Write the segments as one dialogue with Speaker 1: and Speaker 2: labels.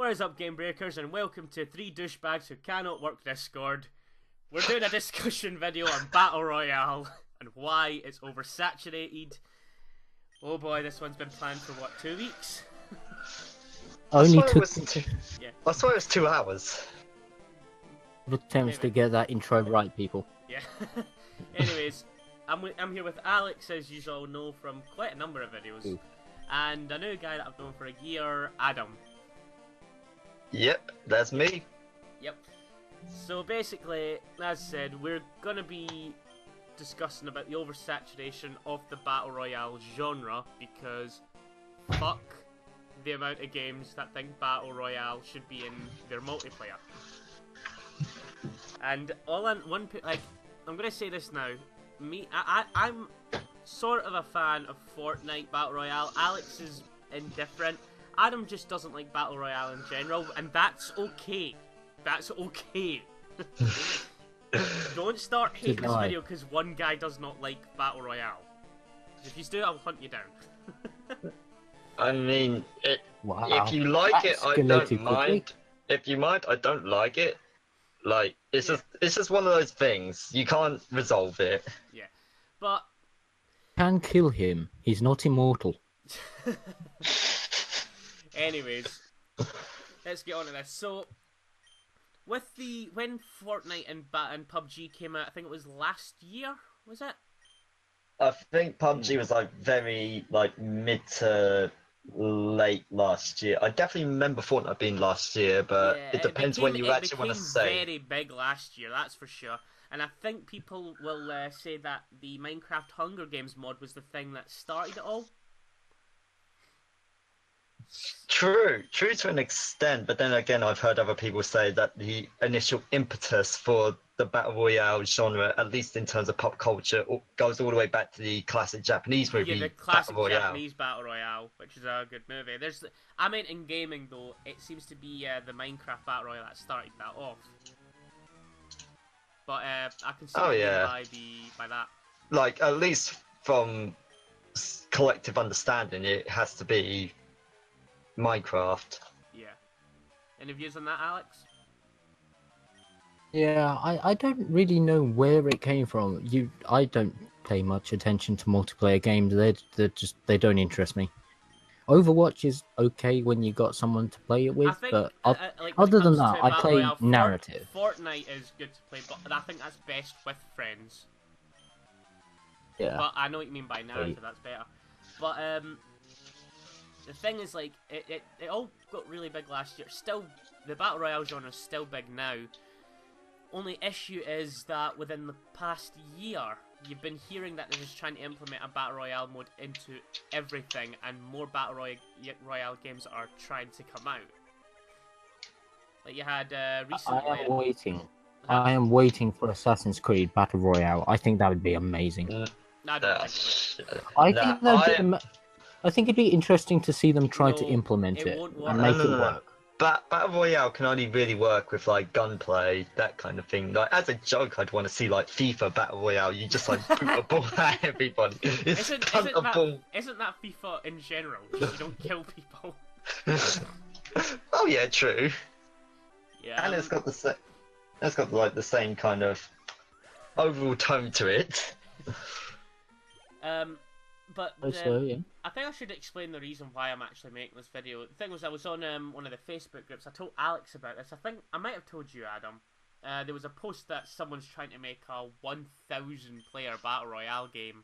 Speaker 1: What is up, Game Breakers, and welcome to 3 douchebags who cannot work Discord. We're doing a discussion video on Battle Royale and why it's oversaturated. Oh boy, this one's been planned for what, 2 weeks?
Speaker 2: Only took
Speaker 1: Yeah.
Speaker 3: I swear it was 2 hours.
Speaker 2: attempts to get that intro right, people.
Speaker 1: Yeah. Anyways, I'm here with Alex, as you all know from quite a number of videos,
Speaker 2: Ooh.
Speaker 1: and a new guy that I've known for a year, Adam.
Speaker 3: Yep, that's me.
Speaker 1: Yep. So basically, as I said, we're gonna be discussing about the oversaturation of the Battle Royale genre, because fuck the amount of games that think Battle Royale should be in their multiplayer. And I'm gonna say this now. I'm sort of a fan of Fortnite Battle Royale. Alex is indifferent. Adam just doesn't like Battle Royale in general, and that's okay. That's okay. Don't start hating this video because one guy does not like Battle Royale. If you do, I'll hunt you down.
Speaker 3: I mean,
Speaker 2: Wow.
Speaker 3: if you like it, I
Speaker 2: Escalated
Speaker 3: don't
Speaker 2: quickly.
Speaker 3: mind. If you mind, I don't like it. Like, it's just one of those things. You can't resolve it.
Speaker 1: Yeah, but
Speaker 2: Can kill him. He's not immortal.
Speaker 1: anyways, let's get on to this. So, with when Fortnite and PUBG came out, I think it was last year, was it?
Speaker 3: I think PUBG was like very mid to late last year. I definitely remember Fortnite being last year, but
Speaker 1: Yeah,
Speaker 3: it depends when you actually want to say.
Speaker 1: It became very big last year, that's for sure. And I think people will say that the Minecraft Hunger Games mod was the thing that started it all.
Speaker 3: True to an extent, but then again, I've heard other people say that the initial impetus for the Battle Royale genre, at least in terms of pop culture, goes all the way back to the classic Japanese movie,
Speaker 1: Yeah, the classic
Speaker 3: Battle Royale.
Speaker 1: Japanese Battle Royale, which is a good movie. I mean, in gaming though, it seems to be the Minecraft Battle Royale that started that off. But I can see by that.
Speaker 3: Like, at least from collective understanding, it has to be Minecraft.
Speaker 1: Yeah. Any views on that, Alex?
Speaker 2: Yeah, I don't really know where it came from. I don't pay much attention to multiplayer games. They don't interest me. Overwatch is okay when you got someone to play it with, but other than that, I play
Speaker 1: Royale,
Speaker 2: narrative.
Speaker 1: Fortnite is good to play, but I think that's best with friends.
Speaker 2: Yeah.
Speaker 1: But I know what you mean by narrative. That's better. But the thing is, like, it all got really big last year. Still, the Battle Royale genre is still big now. Only issue is that within the past year, you've been hearing that they're just trying to implement a Battle Royale mode into everything, and more Battle Royale games are trying to come out. Like you had recently...
Speaker 2: I am waiting. I am waiting for Assassin's Creed Battle Royale. I think that would be amazing.
Speaker 1: No, I don't think
Speaker 2: I think it'd be interesting to see them try to implement it and make it work.
Speaker 3: Battle Royale can only really work with like gunplay, that kind of thing. Like as a joke, I'd want to see like FIFA Battle Royale. You just like boot a ball at everybody.
Speaker 1: Isn't that FIFA in general? You don't kill people.
Speaker 3: Oh yeah, true.
Speaker 1: Yeah.
Speaker 3: And it's got the same kind of overall tone to it.
Speaker 1: But
Speaker 2: Yeah.
Speaker 1: I think I should explain the reason why I'm actually making this video. The thing was, I was on one of the Facebook groups. I told Alex about this. I think I might have told you, Adam. There was a post that someone's trying to make a 1,000 player Battle Royale game.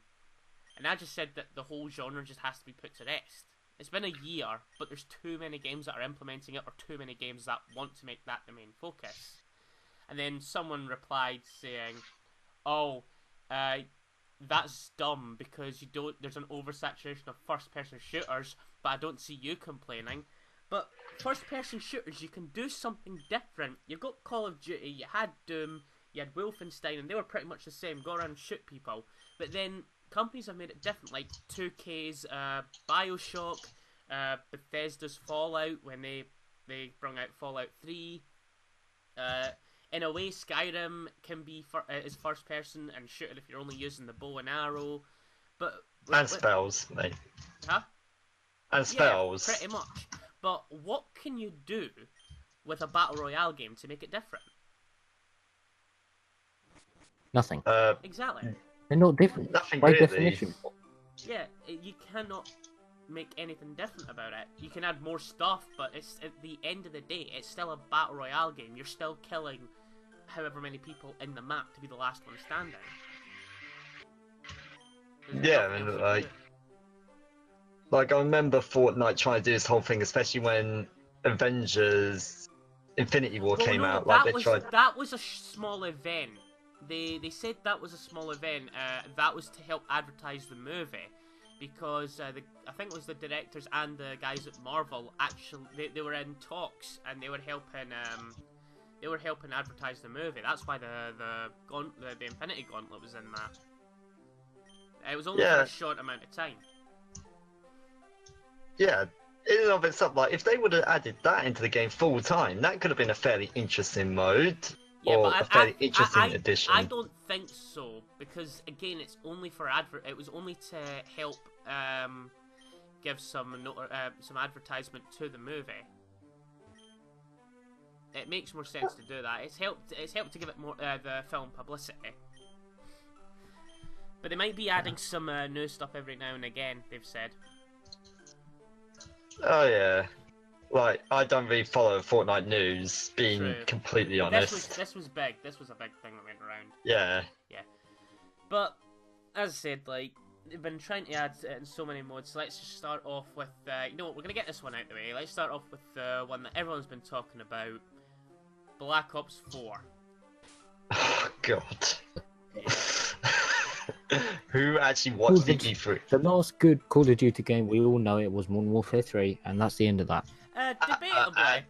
Speaker 1: And I just said that the whole genre just has to be put to rest. It's been a year, but there's too many games that are implementing it, or too many games that want to make that the main focus. And then someone replied saying, oh, that's dumb because there's an oversaturation of first-person shooters, but I don't see you complaining. But first-person shooters, you can do something different. You've got Call of Duty, you had Doom, you had Wolfenstein, and they were pretty much the same. Go around and shoot people. But then companies have made it different, like 2K's Bioshock, Bethesda's Fallout when they brought out Fallout 3. In a way, Skyrim can be is first person and shoot it if you're only using the bow and arrow, but
Speaker 3: and spells, mate.
Speaker 1: Huh?
Speaker 3: And spells.
Speaker 1: Yeah, pretty much. But what can you do with a battle royale game to make it different?
Speaker 2: Nothing.
Speaker 1: Exactly.
Speaker 2: They're not different.
Speaker 3: Nothing
Speaker 2: By
Speaker 3: really.
Speaker 2: definition.
Speaker 1: Yeah, you cannot make anything different about it. You can add more stuff, but it's at the end of the day, it's still a battle royale game. You're still killing however many people in the map to be the last one standing.
Speaker 3: Yeah, I mean, like I remember Fortnite trying to do this whole thing, especially when Avengers Infinity War came out. Like
Speaker 1: that was a small event. They said that was a small event. That was to help advertise the movie, because I think it was the directors and the guys at Marvel actually they were in talks and they were helping advertise the movie. That's why the Infinity Gauntlet was in that. It was only for a short amount of time.
Speaker 3: Yeah, in and of itself, like if they would have added that into the game full time, that could have been a fairly interesting mode.
Speaker 1: Yeah,
Speaker 3: or
Speaker 1: but
Speaker 3: a fairly interesting addition.
Speaker 1: I don't think so, because again, it's only for It was only to help give some advertisement to the movie. It makes more sense to do that. It's helped to give it more the film publicity. But they might be adding some new stuff every now and again. They've said.
Speaker 3: Oh yeah. Like, I don't really follow Fortnite news, being completely honest.
Speaker 1: This was big. This was a big thing that went around.
Speaker 3: Yeah.
Speaker 1: Yeah. But, as I said, like, they've been trying to add it in so many modes. So let's just start off with, you know what, we're going to get this one out of the way. Let's start off with the one that everyone's been talking about. Black Ops 4.
Speaker 3: Oh, God. Who actually watched the E3?
Speaker 2: The last good Call of Duty game, we all know it was Modern Warfare 3, and that's the end of that.
Speaker 1: Debatably.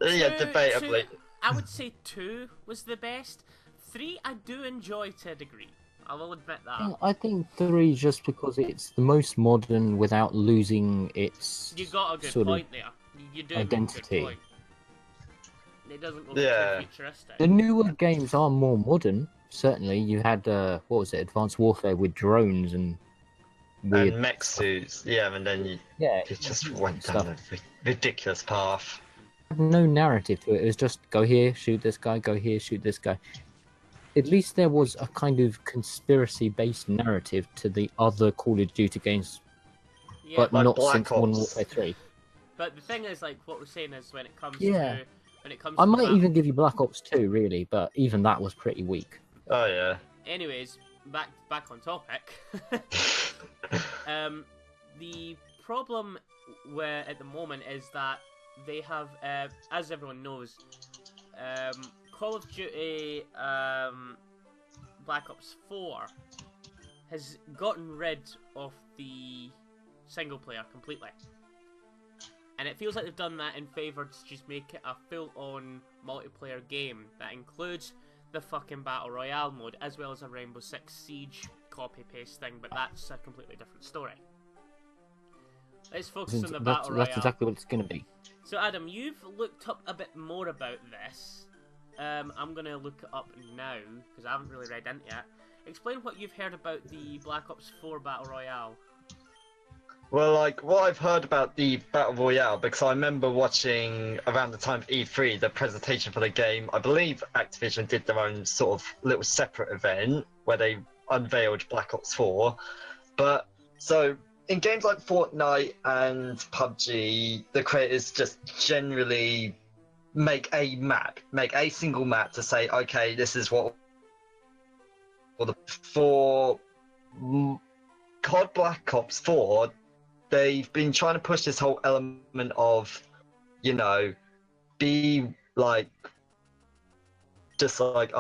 Speaker 3: Debatably.
Speaker 1: I would say 2 was the best. 3 I do enjoy to a degree. I will admit that.
Speaker 2: Yeah, I think 3 just because it's the most modern without losing its
Speaker 1: You got a good
Speaker 2: sort
Speaker 1: point
Speaker 2: of
Speaker 1: there. You do
Speaker 2: identity.
Speaker 1: Make a good point. It doesn't look too futuristic.
Speaker 2: The newer games are more modern. Certainly, you had what was it, Advanced Warfare with drones and weird
Speaker 3: mech suits. Yeah, and then you just went down a ridiculous path.
Speaker 2: No narrative to it. It was just go here, shoot this guy, go here, shoot this guy. At least there was a kind of conspiracy-based narrative to the other Call of Duty games, but
Speaker 3: like
Speaker 2: not
Speaker 3: Black
Speaker 2: since
Speaker 3: Ops.
Speaker 2: Modern Warfare 3.
Speaker 1: But the thing is, like, what we're saying is when it comes
Speaker 2: I might even give you Black Ops 2, really, but even that was pretty weak.
Speaker 3: Oh yeah.
Speaker 1: Anyways, back on topic. The problem at the moment is that they have, as everyone knows, Call of Duty Black Ops 4 has gotten rid of the single player completely. And it feels like they've done that in favour to just make it a full-on multiplayer game that includes the fucking Battle Royale mode, as well as a Rainbow Six Siege copy-paste thing, but that's a completely different story. Let's focus on the Battle Royale.
Speaker 2: That's exactly what it's going to be.
Speaker 1: So Adam, you've looked up a bit more about this. I'm going to look it up now, because I haven't really read into it. Explain what you've heard about the Black Ops 4 Battle Royale.
Speaker 3: Well, like, what I've heard about the Battle Royale, because I remember watching around the time of E3, the presentation for the game. I believe Activision did their own sort of little separate event where they unveiled Black Ops 4. But, so, in games like Fortnite and PUBG, the creators just generally make a single map to say, okay, this is what... For COD Black Ops 4, they've been trying to push this whole element of, you know, be like, just like,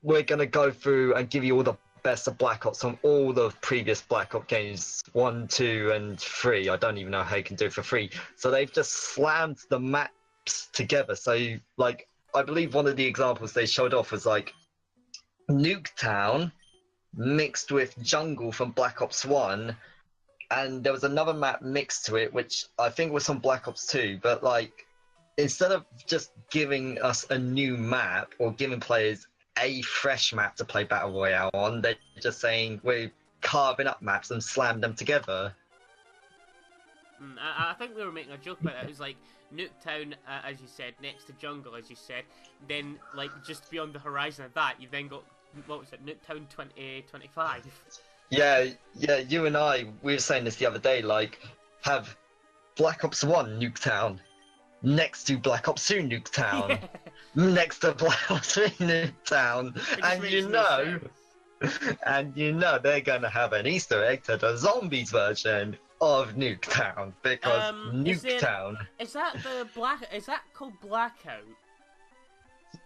Speaker 3: we're going to go through and give you all the best of Black Ops from all the previous Black Ops games, 1, 2, and 3. I don't even know how you can do it for free. So they've just slammed the maps together. So, like, I believe one of the examples they showed off was, like, Nuketown mixed with Jungle from Black Ops 1, and there was another map mixed to it, which I think was from Black Ops 2, but like, instead of just giving us a new map or giving players a fresh map to play Battle Royale on, they're just saying we're carving up maps and slam them together.
Speaker 1: I think we were making a joke about it. It was like Nuketown, as you said, next to Jungle, as you said. Then, like, just beyond the horizon of that, you then got, what was it, Nuketown 2025.
Speaker 3: Yeah, you and we were saying this the other day, like, have Black Ops 1 Nuketown next to Black Ops 2 Nuketown, next to Black Ops 3 Nuketown, and you know they're gonna have an Easter egg to the zombies version of Nuketown, because Nuketown.
Speaker 1: Is that called Blackout?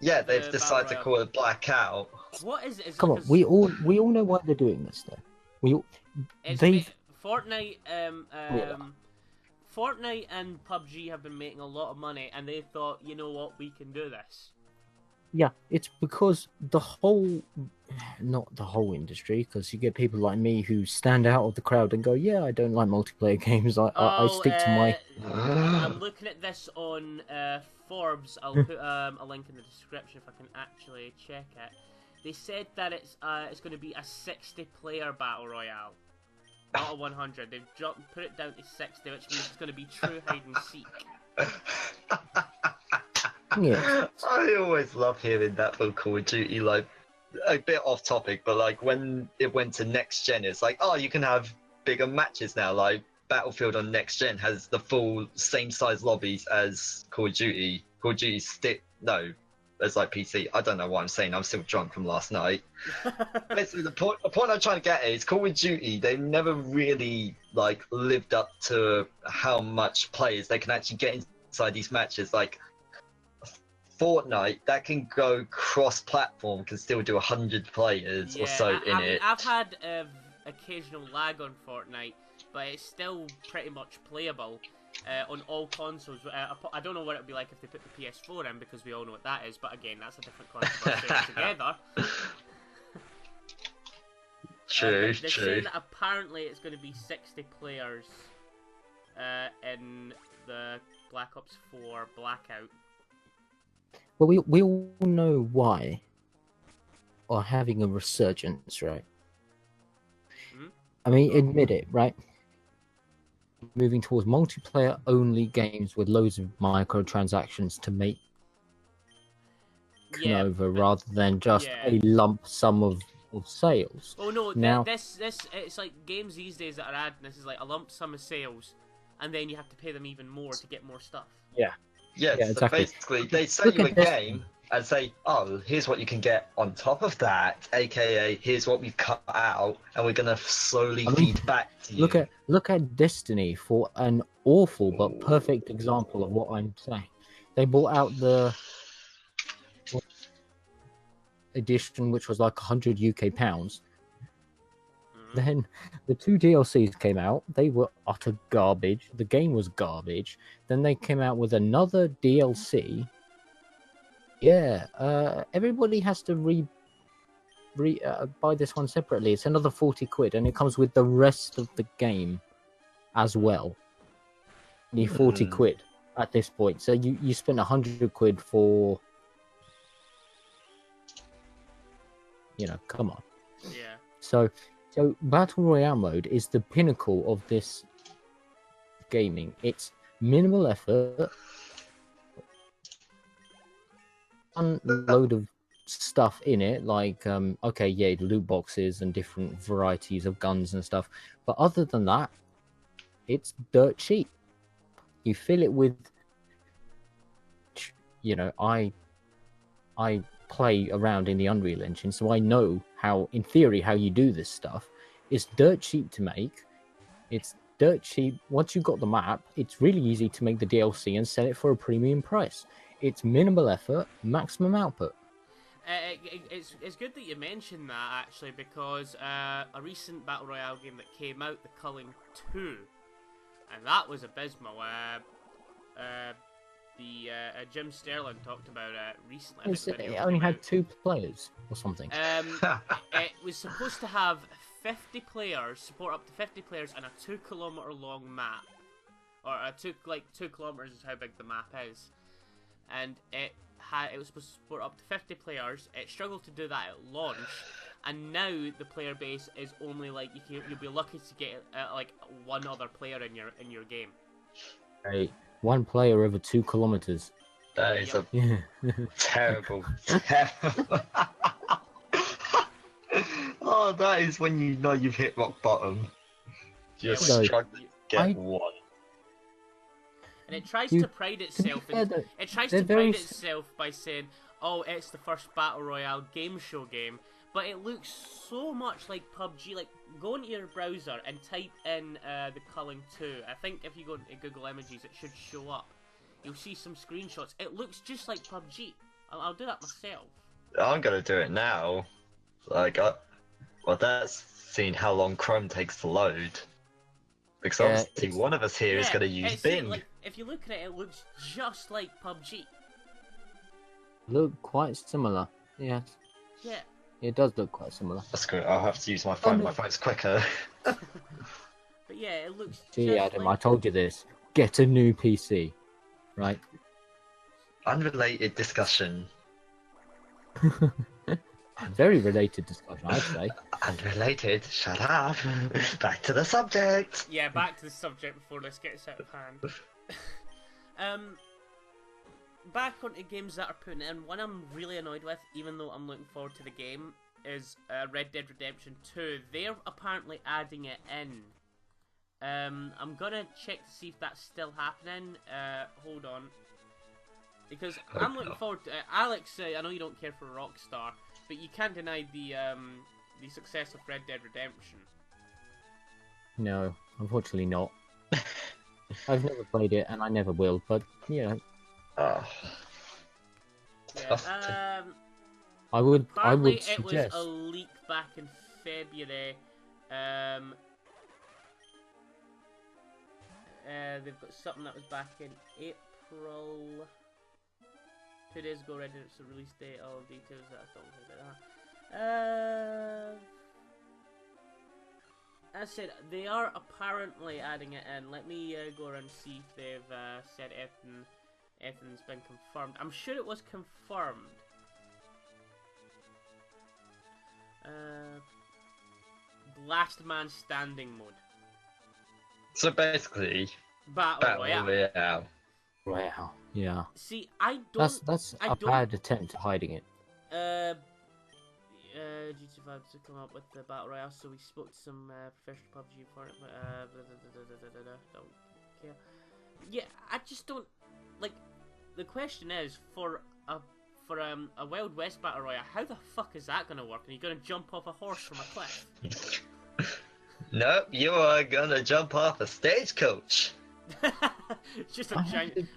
Speaker 3: Yeah, they've decided to call it Blackout.
Speaker 1: What is it?
Speaker 2: Come on, we all know why they're doing this, though. Fortnite
Speaker 1: and PUBG have been making a lot of money, and they thought, you know what, we can do this.
Speaker 2: Yeah, it's because not the whole industry, because you get people like me who stand out of the crowd and go, yeah, I don't like multiplayer games. I stick to my...
Speaker 1: I'm looking at this on Forbes. I'll put a link in the description if I can actually check it. They said that it's going to be a 60-player battle royale, not a 100. They've put it down to 60, which means it's going to be true hide and seek.
Speaker 2: Yeah.
Speaker 3: I always love hearing that for Call of Duty, like, a bit off topic, but like when it went to next gen, it's like, oh, you can have bigger matches now. Like Battlefield on next gen has the full same size lobbies as Call of Duty. Call of Duty it's like PC. I don't know what I'm saying. I'm still drunk from last night. Basically, the point I'm trying to get at is Call of Duty. They've never really like lived up to how much players they can actually get inside these matches. Like Fortnite, that can go cross-platform, can still do 100 players or so in it.
Speaker 1: I've had occasional lag on Fortnite, but it's still pretty much playable on all consoles. I don't know what it would be like if they put the PS4 in, because we all know what that is, but again, that's a different controversy altogether.
Speaker 3: True.
Speaker 1: They're saying that apparently it's going to be 60 players in the Black Ops 4 Blackout.
Speaker 2: Well, we all know why are having a resurgence, right? I mean, admit it, right? Moving towards multiplayer-only games with loads of microtransactions to make over, rather than just a lump sum of sales.
Speaker 1: Oh no,
Speaker 2: now,
Speaker 1: this it's like games these days that are adding this is like a lump sum of sales, and then you have to pay them even more to get more stuff.
Speaker 2: Yeah.
Speaker 3: Yeah, so
Speaker 2: exactly.
Speaker 3: Basically, they sell you a game and say, oh, here's what you can get on top of that, aka here's what we've cut out, and we're gonna slowly feed back to you.
Speaker 2: Look at Destiny for an awful but perfect example of what I'm saying. They bought out the edition, which was like 100 UK pounds. Then the 2 DLCs came out. They were utter garbage. The game was garbage. Then they came out with another DLC. Yeah, everybody has to buy this one separately. It's another 40 quid, and it comes with the rest of the game as well. You need 40 quid at this point. So you spent 100 quid for... come on.
Speaker 1: Yeah.
Speaker 2: So Battle Royale mode is the pinnacle of this gaming. It's minimal effort, one load of stuff in it, like loot boxes and different varieties of guns and stuff. But other than that, it's dirt cheap. You fill it with, I play around in the Unreal Engine, so I know how, in theory, how you do this stuff. It's dirt cheap to make. It's dirt cheap. Once you've got the map, it's really easy to make the DLC and sell it for a premium price. It's minimal effort, maximum output.
Speaker 1: It's good that you mentioned that, actually, because a recent Battle Royale game that came out, The Culling 2, and that was abysmal. Jim Sterling talked about it recently.
Speaker 2: It only had 2 players or something.
Speaker 1: It was supposed to have 50 players, support up to 50 players, and a 2-kilometer long map, or 2 kilometers is how big the map is. And it was supposed to support up to 50 players. It struggled to do that at launch, and now the player base is only like you'll be lucky to get like one other player in your game.
Speaker 2: Right. One player over 2 kilometers.
Speaker 3: That is a
Speaker 2: Yeah.
Speaker 3: terrible, terrible. Oh, that is when you know you've hit rock bottom. You're
Speaker 1: Yeah,
Speaker 2: when
Speaker 3: struggling to get
Speaker 2: I-
Speaker 3: one.
Speaker 1: And it tries
Speaker 2: You-
Speaker 1: to pride
Speaker 2: to be
Speaker 1: itself.
Speaker 2: fair,
Speaker 1: And
Speaker 2: though,
Speaker 1: it tries
Speaker 2: they're
Speaker 1: to
Speaker 2: very
Speaker 1: pride
Speaker 2: s-
Speaker 1: itself by saying, "Oh, it's the first battle royale game show game," but it looks so much like PUBG. Like, go into your browser and type in the Culling 2. I think if you go into Google Images, it should show up. You'll see some screenshots. It looks just like PUBG. I'll do that myself.
Speaker 3: I'm gonna do it now. Like, well, that's seeing how long Chrome takes to load. Because
Speaker 2: Yeah,
Speaker 3: obviously one of us here is gonna use
Speaker 1: it's
Speaker 3: Bing.
Speaker 1: like if you look at it, it looks just like PUBG.
Speaker 2: look quite similar. Yes,
Speaker 1: Yeah.
Speaker 2: it does look quite similar.
Speaker 3: That's good. I'll have to use my phone.
Speaker 2: no.
Speaker 3: My phone's quicker.
Speaker 1: But yeah, it looks
Speaker 2: See,
Speaker 1: just
Speaker 2: Adam, I
Speaker 1: like...
Speaker 2: told you this. Get a new PC, right?
Speaker 3: Unrelated discussion.
Speaker 2: Very related discussion, I'd say.
Speaker 3: Unrelated. Shut up. Back to the subject.
Speaker 1: Yeah, back to the subject before this gets out of hand. Back onto games that are putting in. One I'm really annoyed with, even though I'm looking forward to the game, is Red Dead Redemption 2. They're apparently adding it in. I'm gonna check to see if that's still happening. Hold on. Because I'm looking forward to Alex, I know you don't care for Rockstar, but you can't deny the success of Red Dead Redemption.
Speaker 2: No, unfortunately not. I've never played it, and I never will. But you know,
Speaker 3: Oh.
Speaker 1: Yeah,
Speaker 2: I would
Speaker 1: apparently it
Speaker 2: suggest.
Speaker 1: was a leak back in February. They've got something that was back in April. 2 days ago, Red Dead release date, all details that I don't think about that. As I said, they are apparently adding it in. Let me go around and see if they've said anything's been confirmed. I'm sure it was confirmed. Last man standing mode.
Speaker 3: So basically,
Speaker 1: Battle Royale.
Speaker 3: Royale.
Speaker 2: Wow. Yeah.
Speaker 1: See, I don't.
Speaker 2: That's
Speaker 1: I
Speaker 2: a
Speaker 1: don't-
Speaker 2: bad attempt at hiding it.
Speaker 1: GT Vibe to come up with the Battle Royale, so we spoke to some professional PUBG for it, but don't care. Yeah, I just don't like. The question is for a Wild West Battle Royale, how the fuck is that gonna work? Are you gonna jump off a horse from a cliff?
Speaker 3: Nope, you are gonna jump off a stagecoach.
Speaker 1: It's just a giant.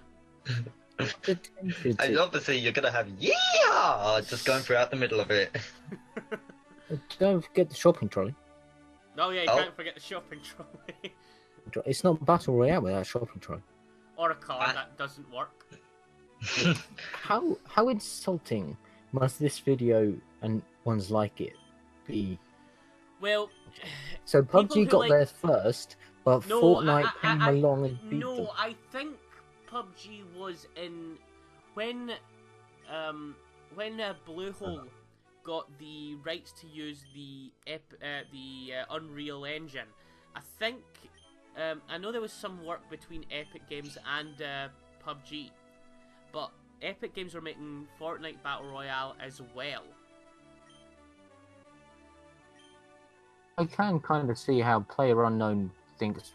Speaker 3: And obviously you're gonna have yeehaw just going throughout the middle of it.
Speaker 2: Don't forget the shopping trolley.
Speaker 1: Oh yeah, you
Speaker 3: Oh.
Speaker 1: can't forget the shopping trolley.
Speaker 2: It's not Battle Royale without a shopping trolley.
Speaker 1: Or a car that doesn't work.
Speaker 2: How insulting must this video and ones like it be?
Speaker 1: Well,
Speaker 2: So
Speaker 1: people
Speaker 2: PUBG
Speaker 1: who
Speaker 2: got
Speaker 1: like-
Speaker 2: there first, but
Speaker 1: No,
Speaker 2: Fortnite came
Speaker 1: I-
Speaker 2: along and beat
Speaker 1: no,
Speaker 2: them.
Speaker 1: I think PUBG was in when Bluehole got the rights to use the Unreal Engine. I think I know there was some work between Epic Games and PUBG, but Epic Games were making Fortnite Battle Royale as well.
Speaker 2: I can kind of see how PlayerUnknown thinks,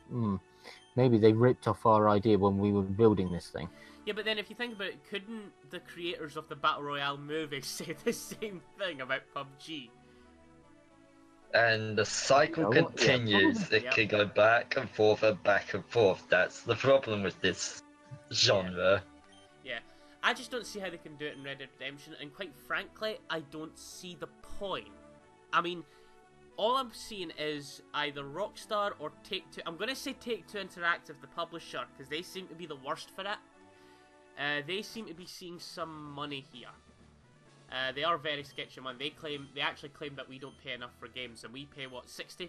Speaker 2: maybe they ripped off our idea when we were building this thing.
Speaker 1: Yeah, but then if you think about it, couldn't the creators of the Battle Royale movie say the same thing about PUBG?
Speaker 3: And the cycle
Speaker 2: Yeah,
Speaker 3: continues.
Speaker 2: yeah.
Speaker 3: It can go back and forth and back and forth. That's the problem with this genre.
Speaker 1: Yeah, I just don't see how they can do it in Red Dead Redemption, and quite frankly, I don't see the point. I mean, all I'm seeing is either Rockstar or Take-Two. I'm going to say Take-Two Interactive, the publisher, because they seem to be the worst for it. They seem to be seeing some money here. They are very sketchy man. They actually claim that we don't pay enough for games, and we pay what, 60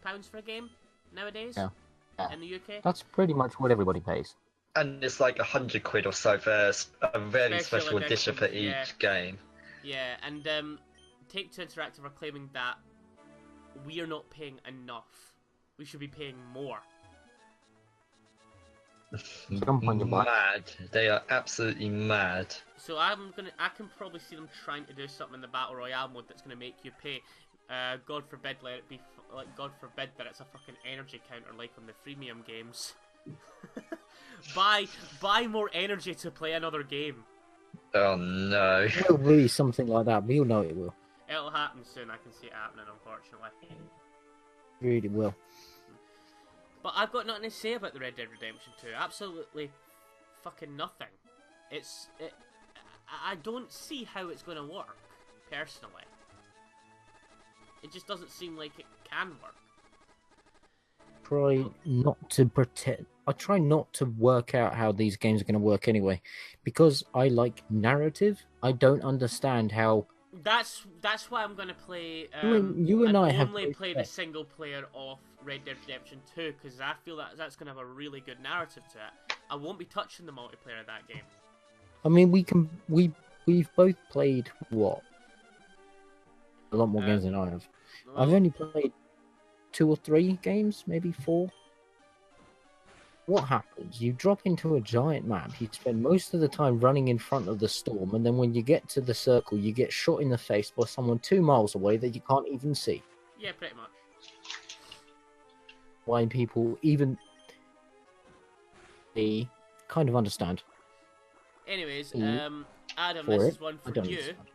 Speaker 1: pounds for a game nowadays in the UK.
Speaker 2: That's pretty much what everybody pays.
Speaker 3: And it's like 100 quid or so for a very
Speaker 1: Special
Speaker 3: special edition for
Speaker 1: editions,
Speaker 3: each game.
Speaker 1: Yeah, and Take-Two Interactive are claiming that we are not paying enough. We should be paying more.
Speaker 2: Jump on your bike.
Speaker 3: Mad. They are absolutely mad.
Speaker 1: So I can probably see them trying to do something in the battle royale mode that's gonna make you pay. God forbid, let it be like God forbid that it's a fucking energy counter like on the freemium games. buy more energy to play another game.
Speaker 3: Oh no.
Speaker 2: It will be something like that. We all know it will.
Speaker 1: It'll happen soon. I can see it happening, unfortunately.
Speaker 2: Really will.
Speaker 1: But I've got nothing to say about the Red Dead Redemption 2. Absolutely fucking nothing. I don't see how it's going to work, personally. It just doesn't seem like it can work.
Speaker 2: I try not to work out how these games are going to work anyway, because I like narrative. I don't understand how.
Speaker 1: That's why I'm gonna play.
Speaker 2: You and I have
Speaker 1: only
Speaker 2: both
Speaker 1: play
Speaker 2: said-
Speaker 1: the single player of Red Dead Redemption 2 because I feel that that's gonna have a really good narrative to it. I won't be touching the multiplayer of that game.
Speaker 2: I mean, we've both played what? A lot more games than I have. I've
Speaker 1: Well,
Speaker 2: only played 2 or 3 games, maybe 4. What happens? You drop into a giant map, you spend most of the time running in front of the storm, and then when you get to the circle, you get shot in the face by someone 2 miles away that you can't even see.
Speaker 1: yeah, pretty much.
Speaker 2: Why people even they kind of understand.
Speaker 1: Anyways,
Speaker 2: Mm.
Speaker 1: Adam,
Speaker 2: For
Speaker 1: this
Speaker 2: it,
Speaker 1: is one
Speaker 2: I
Speaker 1: for
Speaker 2: don't
Speaker 1: you.
Speaker 2: understand.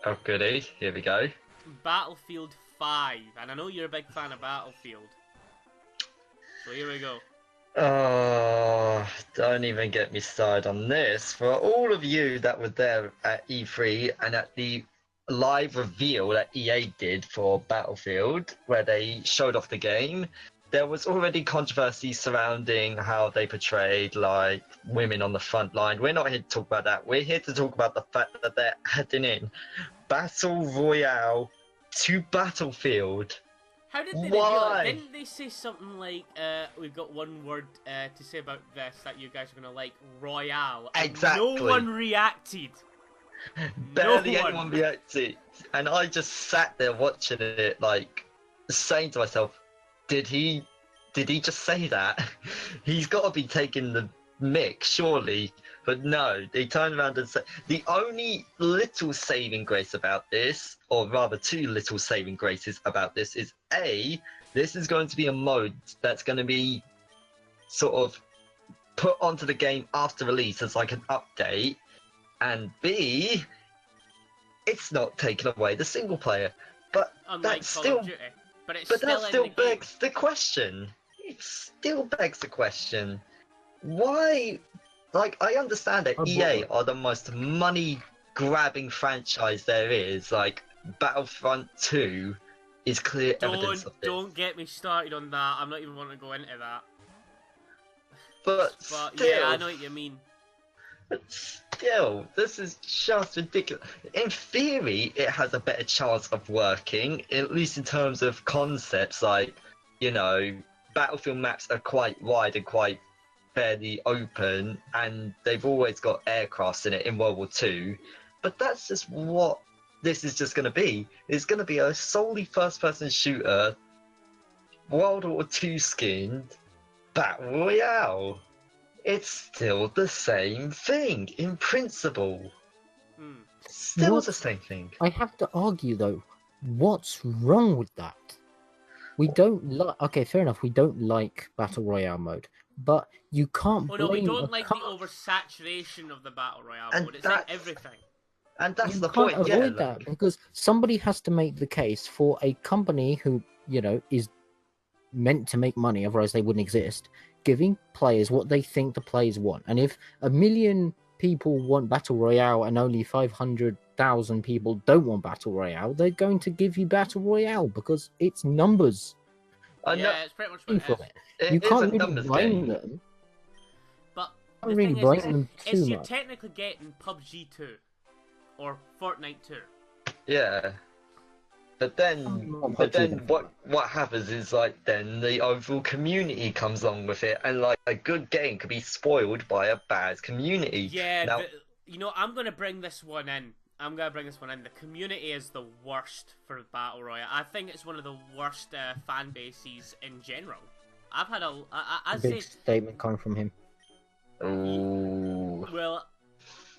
Speaker 3: Oh goody. Here we go.
Speaker 1: Battlefield 5, and I know you're a big fan of Battlefield. So here we go.
Speaker 3: Oh, don't even get me started on this. For all of you that were there at E3 and at the live reveal that EA did for Battlefield, where they showed off the game, there was already controversy surrounding how they portrayed like women on the front line. We're not here to talk about that. We're here to talk about the fact that they're adding in Battle Royale to Battlefield.
Speaker 1: How did they
Speaker 3: Why?
Speaker 1: reveal it? Didn't they say something like, we've got one word to say about this that you guys are going to like, Royale? And
Speaker 3: Exactly.
Speaker 1: no one reacted.
Speaker 3: Barely
Speaker 1: No one.
Speaker 3: anyone reacted, and I just sat there watching it, like saying to myself, "Did he just say that? He's got to be taking the mick, surely." But no, they turned around and said the only little saving grace about this, or rather, 2 little saving graces about this, is A, this is going to be a mode that's going to be sort of put onto the game after release as like an update. And B, it's not taking away the single player, but
Speaker 1: Unlike
Speaker 3: that's
Speaker 1: Call
Speaker 3: still,
Speaker 1: of Duty. But it's
Speaker 3: but
Speaker 1: still
Speaker 3: that
Speaker 1: in
Speaker 3: still
Speaker 1: the game.
Speaker 3: begs the question. It still begs the question. Why? Like, I understand that
Speaker 2: Oh,
Speaker 3: EA
Speaker 2: boy.
Speaker 3: are the most money-grabbing franchise there is. Like, Battlefront 2 is clear evidence of this.
Speaker 1: Don't get me started on that. I'm not even wanting to go into that.
Speaker 3: But
Speaker 1: But
Speaker 3: still,
Speaker 1: yeah, I know what you mean.
Speaker 3: But still, this is just ridiculous. In theory, it has a better chance of working, at least in terms of concepts. Like, you know, Battlefield maps are quite wide and quite fairly open, and they've always got aircrafts in it in World War II. But that's just what this is just going to be. It's going to be a solely first-person shooter, World War II skinned Battle Royale. It's still the same thing in principle.
Speaker 1: Hmm.
Speaker 3: Still
Speaker 2: What?
Speaker 3: the same thing.
Speaker 2: I have to argue though, what's wrong with that? We don't like. Okay, fair enough. We don't like battle royale mode, but you can't
Speaker 1: Oh no, we
Speaker 2: blame
Speaker 1: don't
Speaker 2: a
Speaker 1: like the oversaturation of the Battle Royale
Speaker 3: And
Speaker 1: mode. It's in
Speaker 3: that's-
Speaker 1: everything.
Speaker 3: And that's
Speaker 2: you
Speaker 3: the
Speaker 2: can't
Speaker 3: point. Yeah,
Speaker 2: avoid that because somebody has to make the case for a company who is meant to make money, otherwise they wouldn't exist, giving players what they think the players want. And if 1 million people want battle royale and only 500,000 people don't want battle royale, they're going to give you battle royale because it's numbers.
Speaker 3: I know
Speaker 1: Yeah, it's pretty much what it
Speaker 2: From
Speaker 1: is.
Speaker 2: it. You
Speaker 3: it is
Speaker 2: can't
Speaker 3: a
Speaker 2: really
Speaker 3: numbers
Speaker 2: blame
Speaker 3: game.
Speaker 2: them.
Speaker 1: But
Speaker 2: I
Speaker 1: the
Speaker 2: really
Speaker 1: thing
Speaker 2: blame
Speaker 1: is,
Speaker 2: them too
Speaker 1: you're
Speaker 2: much.
Speaker 1: technically getting PUBG 2 or Fortnite 2.
Speaker 3: Yeah. But then,
Speaker 2: More
Speaker 3: but
Speaker 2: PUBG
Speaker 3: then
Speaker 2: than
Speaker 3: what happens is like then the overall community comes along with it, and like a good game could be spoiled by a bad community.
Speaker 1: Yeah,
Speaker 3: Now,
Speaker 1: I'm gonna bring this one in. The community is the worst for Battle Royale. I think it's one of the worst fan bases in general. I'd say
Speaker 2: Big statement coming from him.
Speaker 3: Ooh.
Speaker 1: Well,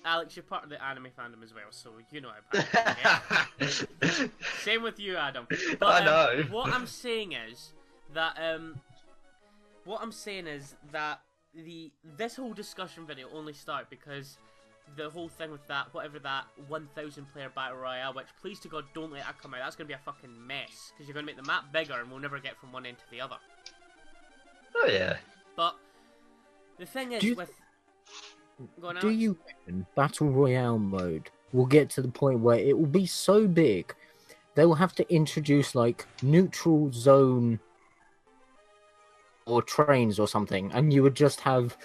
Speaker 1: Alex, you're part of the anime fandom as well, so you know about it. Yeah? Same with you, Adam. But
Speaker 3: I know.
Speaker 1: what I'm saying is that this whole discussion video only started because the whole thing with that 1,000 player battle royale, which please to God don't let that come out. That's gonna be a fucking mess because you're gonna make the map bigger and we'll never get from one end to the other.
Speaker 3: Oh yeah.
Speaker 1: But the thing is
Speaker 2: Do you reckon Battle Royale mode will get to the point where it will be so big they will have to introduce like neutral zone or trains or something, and you would just have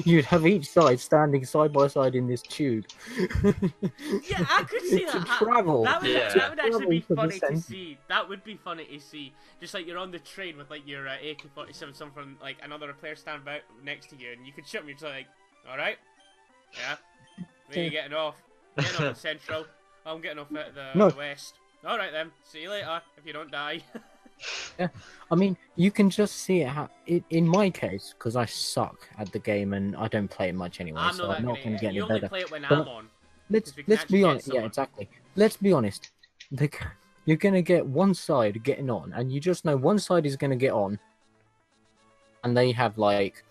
Speaker 2: you'd have each side standing side by side in this tube.
Speaker 1: Yeah, I could see
Speaker 2: to
Speaker 1: that.
Speaker 2: travel.
Speaker 1: That would,
Speaker 3: Yeah.
Speaker 1: that would actually be
Speaker 2: Travel to
Speaker 1: funny
Speaker 2: the
Speaker 1: to
Speaker 2: centre.
Speaker 1: see. That would be funny to see. Just like you're on the train with like your AK-47, someone from like another player standing about next to you, and you could shoot me. You're just like, all right, yeah, where are you getting off? Getting off at Central. I'm getting off at the West. All right then. See you later. If you don't die.
Speaker 2: Yeah, I mean, you can just see it, in my case, because I suck at the game and I don't play it much anyway,
Speaker 1: I'm
Speaker 2: so
Speaker 1: not
Speaker 2: I'm
Speaker 1: that
Speaker 2: not
Speaker 1: good
Speaker 2: going
Speaker 1: at
Speaker 2: to
Speaker 1: it.
Speaker 2: get
Speaker 1: You
Speaker 2: any
Speaker 1: only
Speaker 2: better.
Speaker 1: play it when
Speaker 2: But
Speaker 1: I'm on.
Speaker 2: Let's
Speaker 1: 'cause we can
Speaker 2: let's
Speaker 1: actually
Speaker 2: be
Speaker 1: get
Speaker 2: honest. Yeah,
Speaker 1: somewhere.
Speaker 2: exactly. Let's be honest. You're going to get one side getting on, and you just know one side is going to get on, and they have like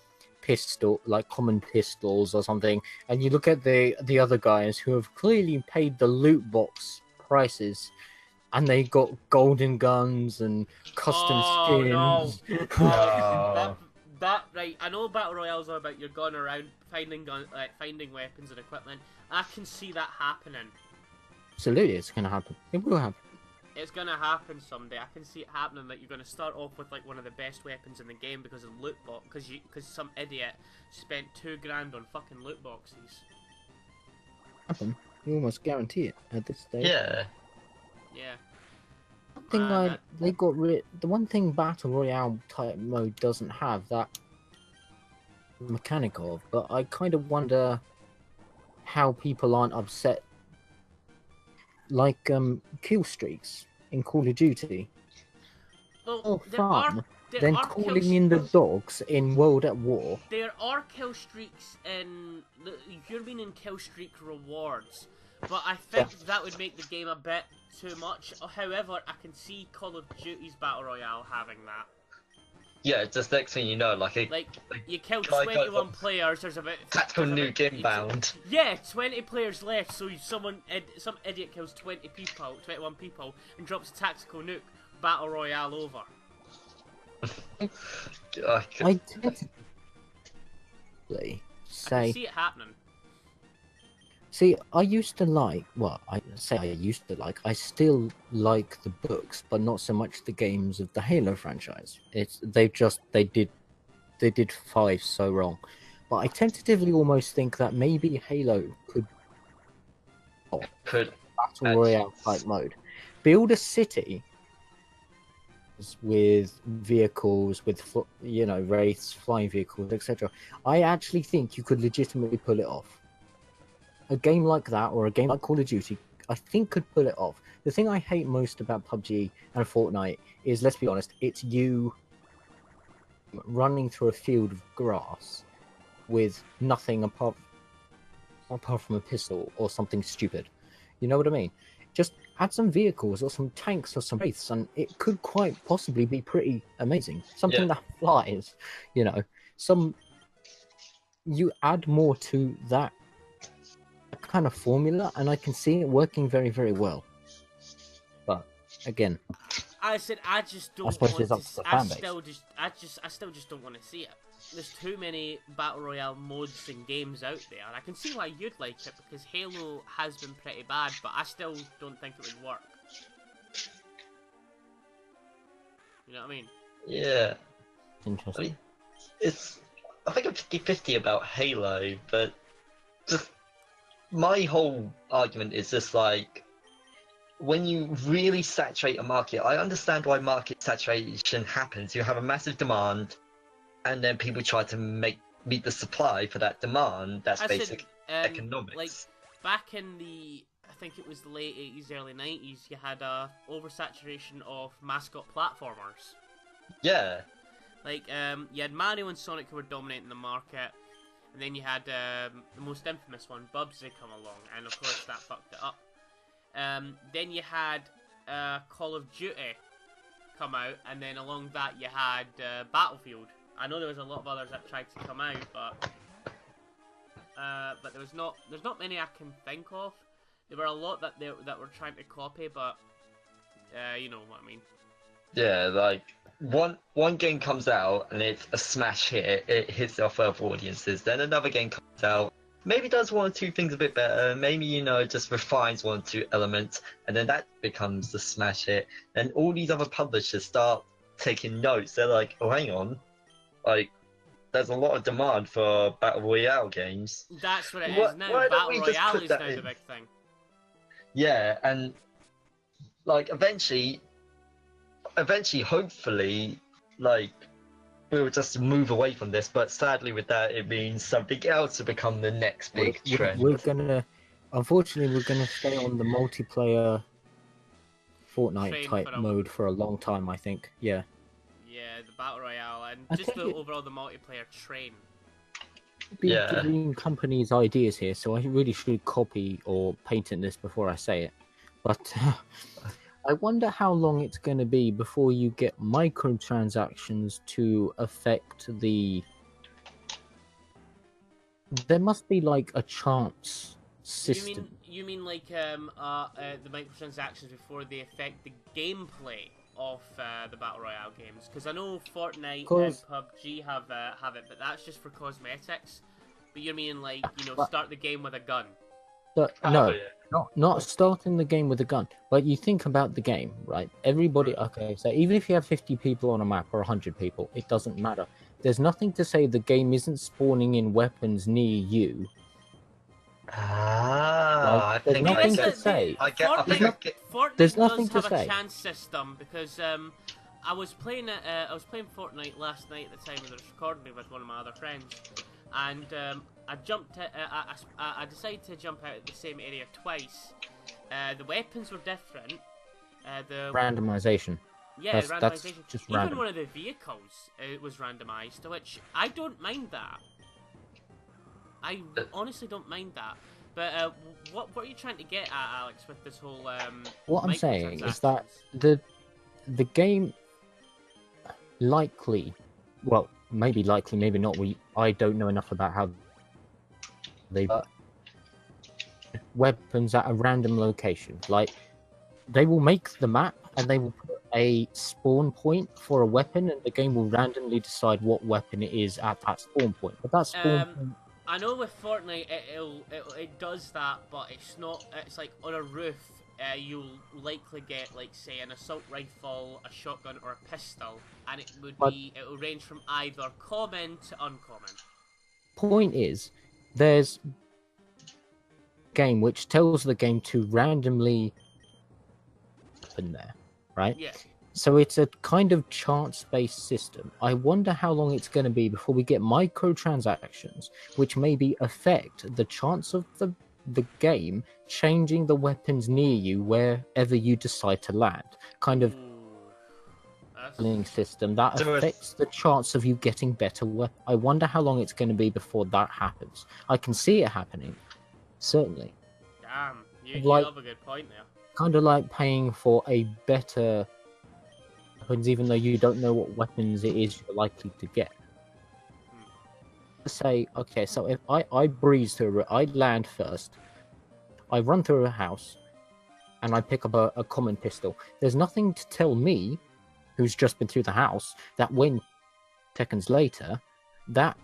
Speaker 2: common pistols or something, and you look at the other guys who have clearly paid the loot box prices, and they got golden guns and custom skins.
Speaker 1: No.
Speaker 3: No.
Speaker 1: That right. I know battle royale's all about you're going around finding finding weapons and equipment. I can see that happening.
Speaker 2: Absolutely, it's going to happen. It will happen.
Speaker 1: It's gonna happen someday. I can see it happening. That you're gonna start off with like one of the best weapons in the game because of the loot box. Because some idiot spent $2,000 on fucking loot boxes.
Speaker 2: Happen. You almost guarantee it at this stage.
Speaker 3: Yeah.
Speaker 1: Yeah.
Speaker 2: One thing they got rid. The one thing Battle Royale type mode doesn't have that mechanic of, but I kind of wonder how people aren't upset. Like kill streaks in Call of Duty.
Speaker 1: Well,
Speaker 2: More
Speaker 1: there
Speaker 2: fun
Speaker 1: are
Speaker 2: than calling in the dogs in World at War.
Speaker 1: There are kill streaks in you're meaning kill streak rewards, but I think that would make the game a bit too much. However, I can see Call of Duty's Battle Royale having that.
Speaker 3: Yeah, just next thing you know, like
Speaker 1: You kill
Speaker 3: guy
Speaker 1: 21
Speaker 3: goes
Speaker 1: players. There's about
Speaker 3: tactical nuke inbound.
Speaker 1: Yeah, 20 players left. So some idiot kills 21 people, and drops a tactical nuke. Battle Royale over.
Speaker 3: I
Speaker 2: I
Speaker 1: I
Speaker 2: say.
Speaker 1: can see it happening.
Speaker 2: See, I used to like. Well, I still like the books, but not so much the games of the Halo franchise. They did 5 so wrong. But I tentatively almost think that maybe Halo could Battle Royale type mode. Build a city with vehicles, with wraiths, flying vehicles, etc. I actually think you could legitimately pull it off. A game like that, or a game like Call of Duty, I think could pull it off. The thing I hate most about PUBG and Fortnite is, let's be honest, it's you running through a field of grass with nothing apart from a pistol or something stupid. You know what I mean? Just add some vehicles or some tanks or some wraiths, and it could quite possibly be pretty amazing. Something that flies, you add more to that kind of formula, and I can see it working very, very well. But again,
Speaker 1: I just don't
Speaker 2: suppose
Speaker 1: want
Speaker 2: it's up
Speaker 1: to.
Speaker 2: to the
Speaker 1: I
Speaker 2: fan base.
Speaker 1: still just don't want to see it. There's too many battle royale modes and games out there, and I can see why you'd like it because Halo has been pretty bad, but I still don't think it would work. You know what I mean?
Speaker 3: Yeah.
Speaker 2: interesting.
Speaker 3: I think I'm 50-50 about Halo, but just my whole argument is just like, when you really saturate a market, I understand why market saturation happens. You have a massive demand, and then people try to meet the supply for that demand. That's basic economics.
Speaker 1: Like back in I think it was the late 80s, early 90s, you had a oversaturation of mascot platformers.
Speaker 3: Yeah.
Speaker 1: Like, you had Mario and Sonic who were dominating the market. And then you had the most infamous one, Bubsy, come along, and of course that fucked it up. Then you had Call of Duty come out, and then along that you had Battlefield. I know there was a lot of others that tried to come out, but there's not many I can think of. There were a lot that were trying to copy, but you know what I mean.
Speaker 3: Yeah, like one game comes out and it's a smash hit, it hits off other audiences. Then another game comes out, maybe does one or two things a bit better, maybe just refines one or two elements, and then that becomes the smash hit. And all these other publishers start taking notes. They're like, oh, hang on, like there's a lot of demand for battle royale games.
Speaker 1: That's what it is now. Battle royale is now the big thing.
Speaker 3: Yeah, and like eventually, hopefully, like we'll just move away from this. But sadly, with that, it means something else to become the next big trend.
Speaker 2: Unfortunately, we're gonna stay on the multiplayer Fortnite type mode for a long time. I think. Yeah.
Speaker 1: Yeah, the battle royale and just the overall the multiplayer train.
Speaker 2: Yeah. Giving companies ideas here, so I really should copy or patent this before I say it. But I wonder how long it's going to be before you get microtransactions to affect the. There must be like a chance system.
Speaker 1: You mean like the microtransactions before they affect the gameplay of the battle royale games? Because I know Fortnite and PUBG have it, but that's just for cosmetics. But you mean like start the game with a gun?
Speaker 2: No, not starting the game with a gun. But you think about the game, right? Everybody, okay, so even if you have 50 people on a map or 100 people, it doesn't matter. There's nothing to say the game isn't spawning in weapons near you. There's nothing to say.
Speaker 1: Fortnite
Speaker 2: there's nothing
Speaker 1: does
Speaker 2: to
Speaker 1: have
Speaker 2: say.
Speaker 1: a chance system because I was playing Fortnite last night at the time I was recording with one of my other friends, and I decided to jump out at the same area twice. The weapons were different. The
Speaker 2: randomization.
Speaker 1: Yeah,
Speaker 2: that's just
Speaker 1: Even
Speaker 2: random.
Speaker 1: one of the vehicles was randomized, which I don't mind that. I honestly don't mind that. But what are you trying to get at, Alex, with this whole
Speaker 2: what I'm saying is that the game likely, well, maybe likely, maybe not. I don't know enough about how they weapons at a random location. Like they will make the map and they will put a spawn point for a weapon, and the game will randomly decide what weapon it is at that spawn point. But that spawn point.
Speaker 1: I know with Fortnite it does that, but it's not. It's like on a roof. You'll likely get, like, say, an assault rifle, a shotgun, or a pistol, and it will range from either common to uncommon.
Speaker 2: Point is, there's a game which tells the game to randomly happen there, right?
Speaker 1: Yeah.
Speaker 2: So it's a kind of chance-based system. I wonder how long it's going to be before we get microtransactions, which maybe affect the chance of the game changing the weapons near you wherever you decide to land. Kind of system that affects the chance of you getting better weapons. I wonder how long it's going to be before that happens. I can see it happening, certainly.
Speaker 1: Damn, you have a good point there.
Speaker 2: Kind of like paying for a better weapons, even though you don't know what weapons it is you're likely to get. Say, okay, so if I breeze through, I land first, I run through a house, and I pick up a common pistol. There's nothing to tell me, who's just been through the house, that when seconds later, that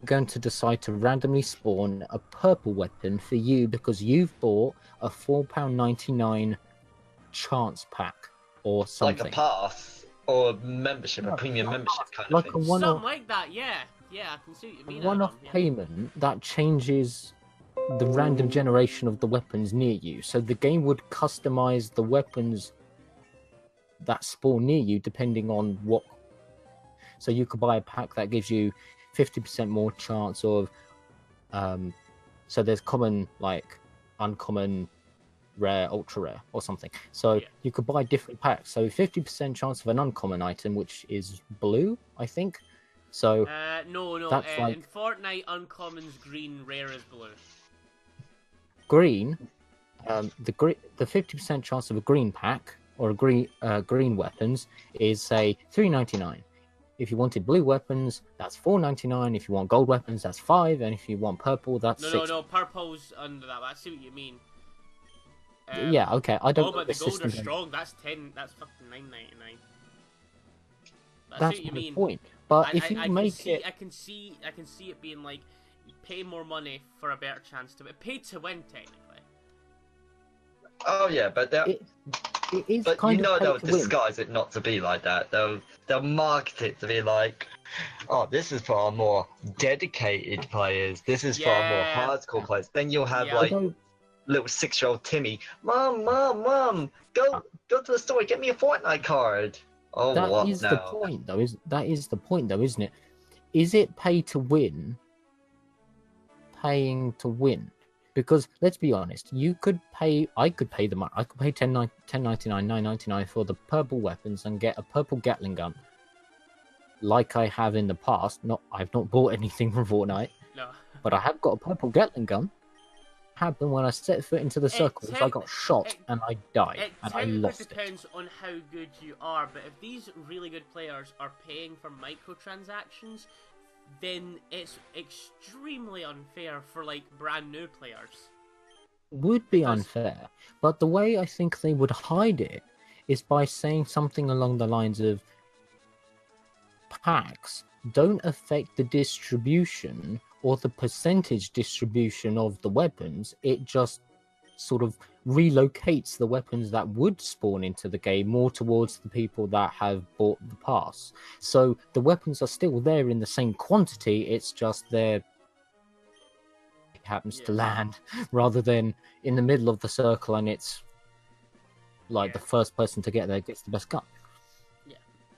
Speaker 2: I'm going to decide to randomly spawn a purple weapon for you because you've bought a £4.99 chance pack or something.
Speaker 3: Like a pass or a membership, a premium membership kind of thing.
Speaker 1: Something like that, yeah. Yeah, I can see what you mean.
Speaker 2: One-off payment that changes the random generation of the weapons near you. So the game would customize the weapons that spawn near you depending on what. So you could buy a pack that gives you 50% more chance of. So there's common, like uncommon, rare, ultra rare, or something. So you could buy different packs. So 50% chance of an uncommon item, which is blue, I think. So
Speaker 1: No.
Speaker 2: that's like
Speaker 1: In Fortnite, uncommons green, rare is blue.
Speaker 2: green. The 50% chance of a green pack or a green weapons is say $3.99. If you wanted blue weapons, that's $4.99. If you want gold weapons, that's $5, and if you want purple, that's $6.
Speaker 1: No. Purple's under that. I see what you mean.
Speaker 2: Yeah, okay. I don't.
Speaker 1: Oh, but the gold are
Speaker 2: system
Speaker 1: strong. That's 10. That's fucking $9.99. I
Speaker 2: That's
Speaker 1: see what you
Speaker 2: my
Speaker 1: mean.
Speaker 2: point. But if you
Speaker 1: I
Speaker 2: make it,
Speaker 1: I can see it being like, pay more money for a better chance to win. Pay to win, technically.
Speaker 3: Oh yeah, but
Speaker 2: it is
Speaker 3: but
Speaker 2: kind
Speaker 3: you
Speaker 2: of
Speaker 3: know
Speaker 2: pay
Speaker 3: they'll
Speaker 2: to win.
Speaker 3: disguise it not to be like that. They'll market it to be like, oh, this is for our more dedicated players. This is for our more
Speaker 1: Yeah.
Speaker 3: hardcore players. Then you'll have
Speaker 1: Yeah.
Speaker 3: like little 6-year-old Timmy, Mom, go to the store, get me a Fortnite card. Oh,
Speaker 2: That
Speaker 3: what
Speaker 2: is
Speaker 3: now?
Speaker 2: the point, though. That is the point, though, isn't it? Is it pay to win? Paying to win? Because let's be honest, I could pay the money. I could pay $10.99, $9.99 for the purple weapons and get a purple Gatling gun, like I have in the past. I've not bought anything from Fortnite,
Speaker 1: No.
Speaker 2: but I have got a purple Gatling gun. Happened when I set foot into the circles, I got shot and I died and I lost it.
Speaker 1: It depends on how good you are, but if these really good players are paying for microtransactions, then it's extremely unfair for like brand new players.
Speaker 2: Would be unfair, but the way I think they would hide it is by saying something along the lines of packs don't affect the distribution or the percentage distribution of the weapons. It just sort of relocates the weapons that would spawn into the game more towards the people that have bought the pass. So the weapons are still there in the same quantity, it's just there happens to land rather than in the middle of the circle and it's like the first person to get there gets the best gun.
Speaker 1: Yeah.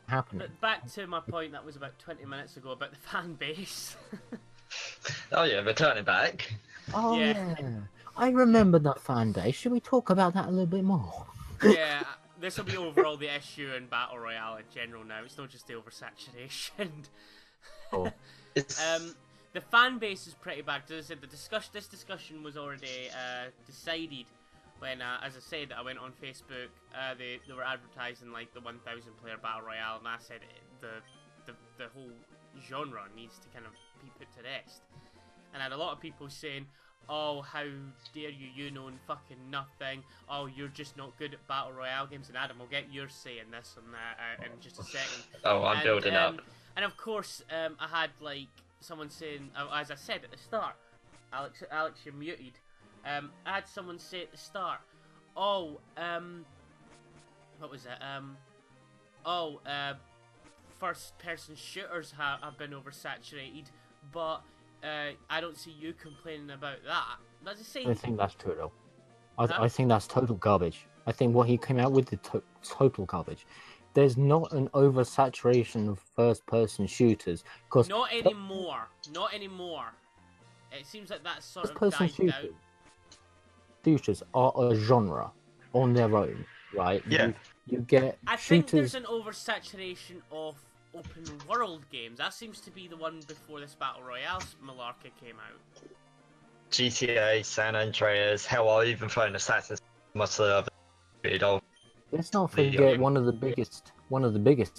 Speaker 2: Happening.
Speaker 1: But back to my point that was about 20 minutes ago about the fan base.
Speaker 3: Oh yeah, returning back.
Speaker 2: Oh yeah. I remember that fan day. Should we talk about that a little bit more?
Speaker 1: Yeah, this will be overall the issue in Battle Royale in general now. It's not just the oversaturation.
Speaker 2: Oh.
Speaker 1: The fan base is pretty bad. As I said, this discussion was already decided when, as I said, I went on Facebook. They were advertising like the 1,000 player Battle Royale, and I said the whole genre needs to kind of be put to rest. And I had a lot of people saying, oh, how dare you, you know fucking nothing. Oh, you're just not good at Battle Royale games. And Adam, we'll get your say in this and that in just a second.
Speaker 3: Oh, I'm building up.
Speaker 1: And of course, I had like someone saying, as I said at the start, Alex, you're muted. I had someone say at the start, oh, what was it? First-person shooters have been oversaturated, but I don't see you complaining about that. That's the same.
Speaker 2: I think that's true, though. I think that's total garbage. I think what he came out with is total garbage. There's not an oversaturation of first-person shooters.
Speaker 1: Not anymore. Not anymore. It seems like that's sort of died out.
Speaker 2: Shooters are a genre on their own, right?
Speaker 3: Yeah.
Speaker 2: You get
Speaker 1: I
Speaker 2: shooters...
Speaker 1: think there's an oversaturation of open world games. That seems to be the one before this Battle Royale malarkey came out.
Speaker 3: GTA, San Andreas, hell, I'll even throw in Assassin's Creed.
Speaker 2: Let's not forget one of the biggest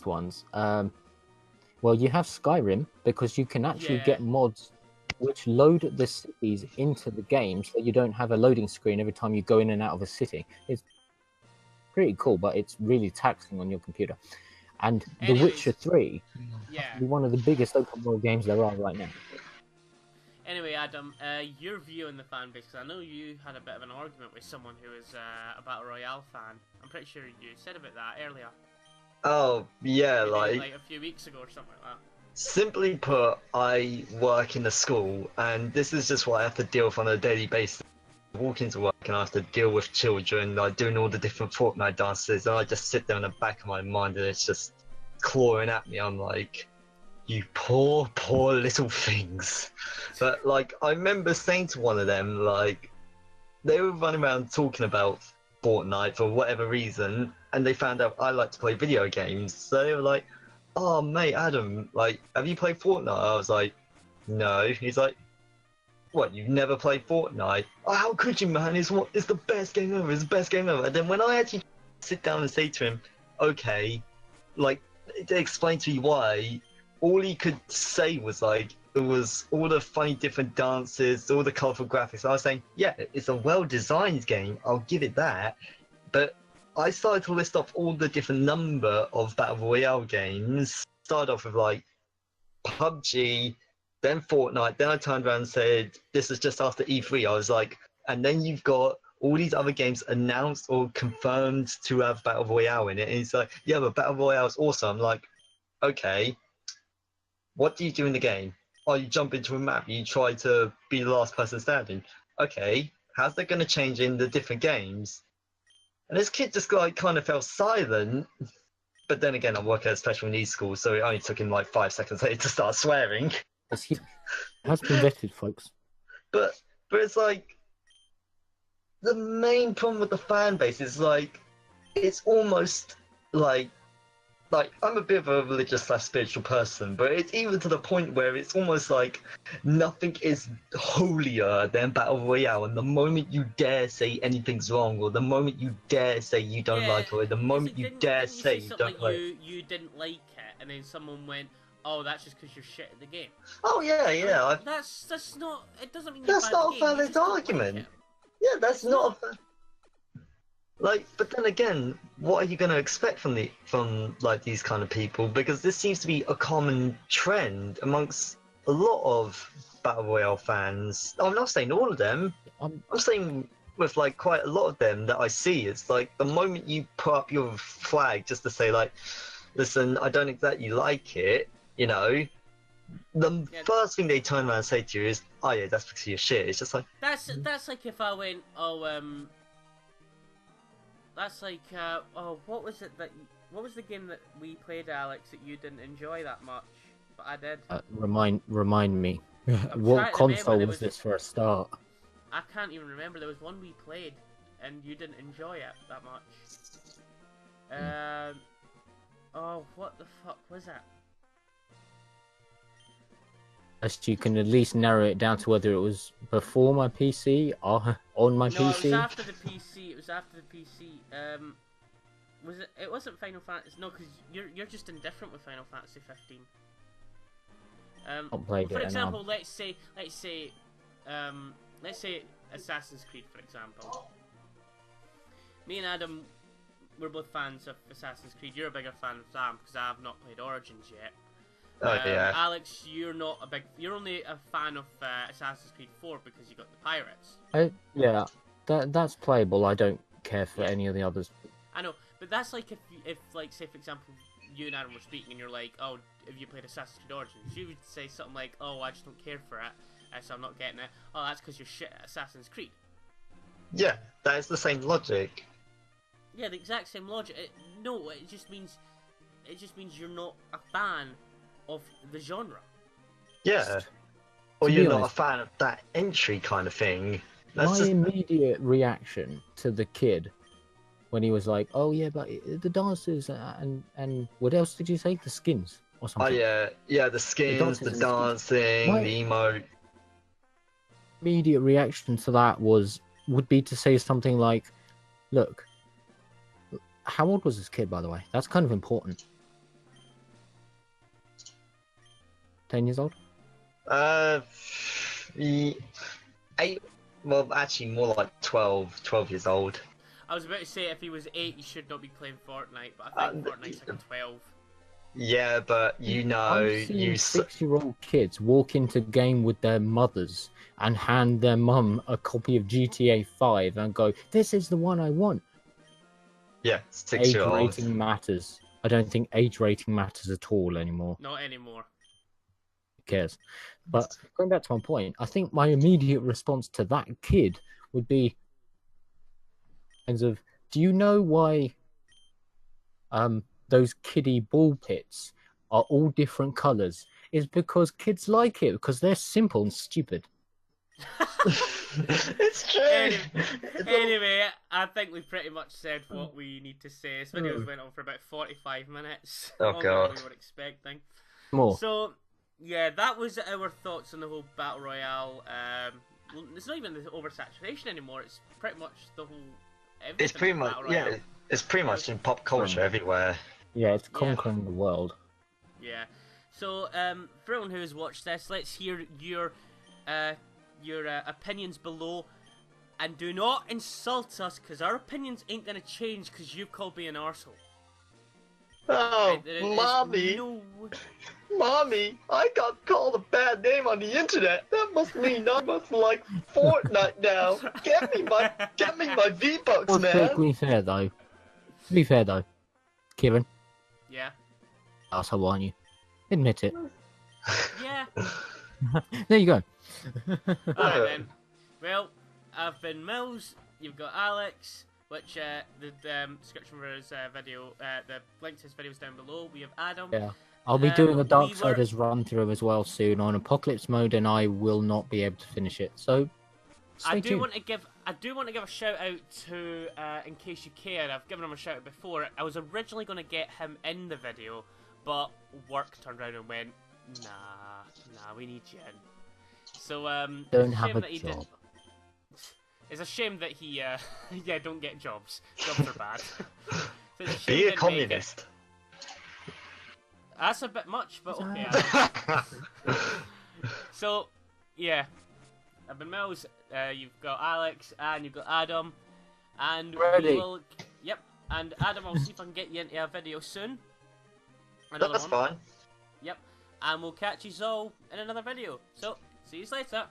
Speaker 2: ones. Well, you have Skyrim, because you can actually get mods which load the cities into the game, so you don't have a loading screen every time you go in and out of a city. It's pretty cool, but it's really taxing on your computer. And The Witcher 3 is one of the biggest open world games there are right now.
Speaker 1: Anyway, Adam, your view on the fan base, because I know you had a bit of an argument with someone who is a Battle Royale fan. I'm pretty sure you said about that earlier.
Speaker 3: Oh, yeah,
Speaker 1: like a few weeks ago or something like that.
Speaker 3: Simply put, I work in a school, and this is just what I have to deal with on a daily basis. I walk into work and I have to deal with children, like doing all the different Fortnite dances, and I just sit there in the back of my mind and it's just clawing at me. I'm like, you poor, poor little things. But, like, I remember saying to one of them, like, they were running around talking about Fortnite for whatever reason, and they found out I like to play video games. So they were like, "Oh, mate, Adam, like, have you played Fortnite?" I was like, "No." He's like, "What? You've never played Fortnite? Oh, how could you, man? It's the best game ever. It's the best game ever." And then when I actually sit down and say to him, "Okay," like, to explain to me why, all he could say was like, it was all the funny different dances, all the colorful graphics. I was saying, yeah, it's a well-designed game. I'll give it that. But I started to list off all the different number of battle royale games. Started off with like PUBG, then Fortnite. Then I turned around and said, "This is just after E3." I was like, and then you've got all these other games announced or confirmed to have battle royale in it. And it's like, yeah, but battle royale is awesome. I'm like, okay, what do you do in the game? Oh, you jump into a map. You try to be the last person standing. Okay, how's that going to change in the different games? And this kid just like kind of fell silent. But then again, I work at a special needs school, so it only took him like 5 seconds later to start swearing.
Speaker 2: He has been vetted, folks.
Speaker 3: But it's like the main problem with the fan base is like it's almost like I'm a bit of a religious / spiritual person, but it's even to the point where it's almost like nothing is holier than battle royale. And the moment you dare say anything's wrong, or the moment you dare say you don't
Speaker 1: Yeah,
Speaker 3: like it, or the
Speaker 1: it's
Speaker 3: moment
Speaker 1: like,
Speaker 3: you
Speaker 1: didn't,
Speaker 3: dare
Speaker 1: didn't you
Speaker 3: say
Speaker 1: say
Speaker 3: you
Speaker 1: something
Speaker 3: don't
Speaker 1: like
Speaker 3: like it.
Speaker 1: you didn't like it, and then someone went, "Oh, that's just because you're shit at the game."
Speaker 3: Oh yeah, yeah.
Speaker 1: That's not. It doesn't mean you're
Speaker 3: That's
Speaker 1: bad at
Speaker 3: not
Speaker 1: the
Speaker 3: a
Speaker 1: game. You
Speaker 3: valid
Speaker 1: just don't like
Speaker 3: argument.
Speaker 1: it.
Speaker 3: Yeah, that's
Speaker 1: It's
Speaker 3: not.
Speaker 1: not.
Speaker 3: Like, but then again, what are you going to expect from like these kind of people? Because this seems to be a common trend amongst a lot of battle royale fans. I'm not saying all of them.
Speaker 2: Um,
Speaker 3: I'm saying with like quite a lot of them that I see, it's like the moment you put up your flag just to say like, listen, I don't exactly like it, you know, the
Speaker 1: Yeah,
Speaker 3: first thing they turn around and say to you is, "Oh yeah, that's because you're shit." It's just like,
Speaker 1: that's like if I went, "Oh, that's like, oh, what was it that? What was the game that we played, Alex, that you didn't enjoy that much, but I did?"
Speaker 2: remind me.
Speaker 1: I'm
Speaker 2: What
Speaker 1: trying to remember.
Speaker 2: console
Speaker 1: There
Speaker 2: was
Speaker 1: was.
Speaker 2: this for a start?
Speaker 1: I can't even remember. There was one we played, and you didn't enjoy it that much. Oh, what the fuck was that?
Speaker 2: As you can at least narrow it down to whether it was before my PC or on my
Speaker 1: No, it was
Speaker 2: PC.
Speaker 1: after the PC. It was after the PC. Was it? It wasn't Final Fantasy. No, because you're just indifferent with Final Fantasy 15.
Speaker 2: Not played
Speaker 1: For
Speaker 2: it,
Speaker 1: example,
Speaker 2: and
Speaker 1: let's say Assassin's Creed, for example. Me and Adam, we're both fans of Assassin's Creed. You're a bigger fan of Sam because I have not played Origins yet.
Speaker 3: oh yeah,
Speaker 1: Alex, you're not a big. You're only a fan of Assassin's Creed 4 because you got the pirates.
Speaker 2: yeah, that's playable. I don't care for
Speaker 1: Yeah.
Speaker 2: any of the others.
Speaker 1: I know, but that's like if like say for example, you and Adam were speaking and you're like, "Oh, have you played Assassin's Creed Origins?" You would say something like, "Oh, I just don't care for it, so I'm not getting it." Oh, that's because you're shit at Assassin's Creed.
Speaker 3: yeah, that is the same logic.
Speaker 1: Yeah, the exact same logic. No, it just means you're not a fan of the genre.
Speaker 3: Yeah, or
Speaker 2: To
Speaker 3: you're
Speaker 2: be
Speaker 3: not a
Speaker 2: honest,
Speaker 3: fan of that entry kind of thing. That's
Speaker 2: my
Speaker 3: just
Speaker 2: immediate reaction to the kid when he was like, "Oh yeah, but the dancers and what else did you say? The skins or
Speaker 3: oh
Speaker 2: something."
Speaker 3: yeah, the skins, the
Speaker 2: dances and the skins.
Speaker 3: dancing,
Speaker 2: My
Speaker 3: the emote.
Speaker 2: immediate reaction to that would be to say something like, "Look, how old was this kid, by the way? That's kind of important. 10 years old?
Speaker 3: Uh, 8. Well, actually, more like 12 years old.
Speaker 1: I was about to say if he was 8, he should not be playing Fortnite, but I think
Speaker 3: Uh,
Speaker 1: Fortnite's like 12.
Speaker 3: Yeah, but you know,
Speaker 2: I've seen 6-year-old kids walk into game with their mothers and hand their mum a copy of GTA 5 and go, "This is the one I want."
Speaker 3: yeah,
Speaker 2: Age
Speaker 3: 6-year-old.
Speaker 2: rating matters. I don't think age rating matters at all anymore.
Speaker 1: Not anymore.
Speaker 2: Who cares? But going back to my point, I think my immediate response to that kid would be kinds of, do you know why those kiddie ball pits are all different colors? Is because kids like it because they're simple and stupid.
Speaker 3: It's true.
Speaker 1: Anyway, I think we've pretty much said what we need to say. This video went on for about 45 minutes.
Speaker 3: Oh,
Speaker 1: Longer than
Speaker 3: God.
Speaker 1: we were expecting.
Speaker 2: More.
Speaker 1: So, yeah, that was our thoughts on the whole Battle Royale. It's not even the oversaturation anymore. It's pretty much the whole.
Speaker 3: It's pretty much
Speaker 1: Battle Royale.
Speaker 3: yeah. It's pretty much in pop culture everywhere.
Speaker 2: Yeah, it's conquering the world.
Speaker 1: Yeah. So, for everyone who has watched this, let's hear your opinions below, and do not insult us, because our opinions ain't gonna change because you've called me an arsehole.
Speaker 3: Oh,
Speaker 1: There's
Speaker 3: mommy,
Speaker 1: no...
Speaker 3: mommy, I got called a bad name on the internet. That must mean I must like Fortnite now. Get me my V-Bucks,
Speaker 2: Well,
Speaker 3: man.
Speaker 2: to be fair though, Kieran,
Speaker 1: Yeah.
Speaker 2: asshole, aren't you? Admit it.
Speaker 1: Yeah.
Speaker 2: There you go.
Speaker 1: Alright then. Well, I've been Mills, you've got Alex, which the description for his video, the link to his video is down below. We have Adam.
Speaker 2: Yeah. I'll be doing a
Speaker 1: we
Speaker 2: Darksiders run through as well soon on Apocalypse mode, and I will not be able to finish it. So,
Speaker 1: I
Speaker 2: stay
Speaker 1: do
Speaker 2: tuned.
Speaker 1: want to give a shout out to In Case You Care. I've given him a shout out before. I was originally going to get him in the video, but work turned around and went, nah, we need you in. So
Speaker 2: Don't
Speaker 1: it's
Speaker 2: have
Speaker 1: shame
Speaker 2: a
Speaker 1: that he
Speaker 2: job.
Speaker 1: didn't. It's a shame that he yeah, don't get jobs. Jobs are bad. So it's a shame
Speaker 3: Be
Speaker 1: he
Speaker 3: a
Speaker 1: didn't make it.
Speaker 3: communist.
Speaker 1: That's a bit much, but okay. So, yeah. I've been Mills, you've got Alex, and you've got Adam. And
Speaker 2: Ready.
Speaker 1: we will... Yep. And Adam, I'll see if I can get you into a video soon. Another
Speaker 3: That's
Speaker 1: one.
Speaker 3: fine.
Speaker 1: Yep. And we'll catch you all in another video. So, see you later.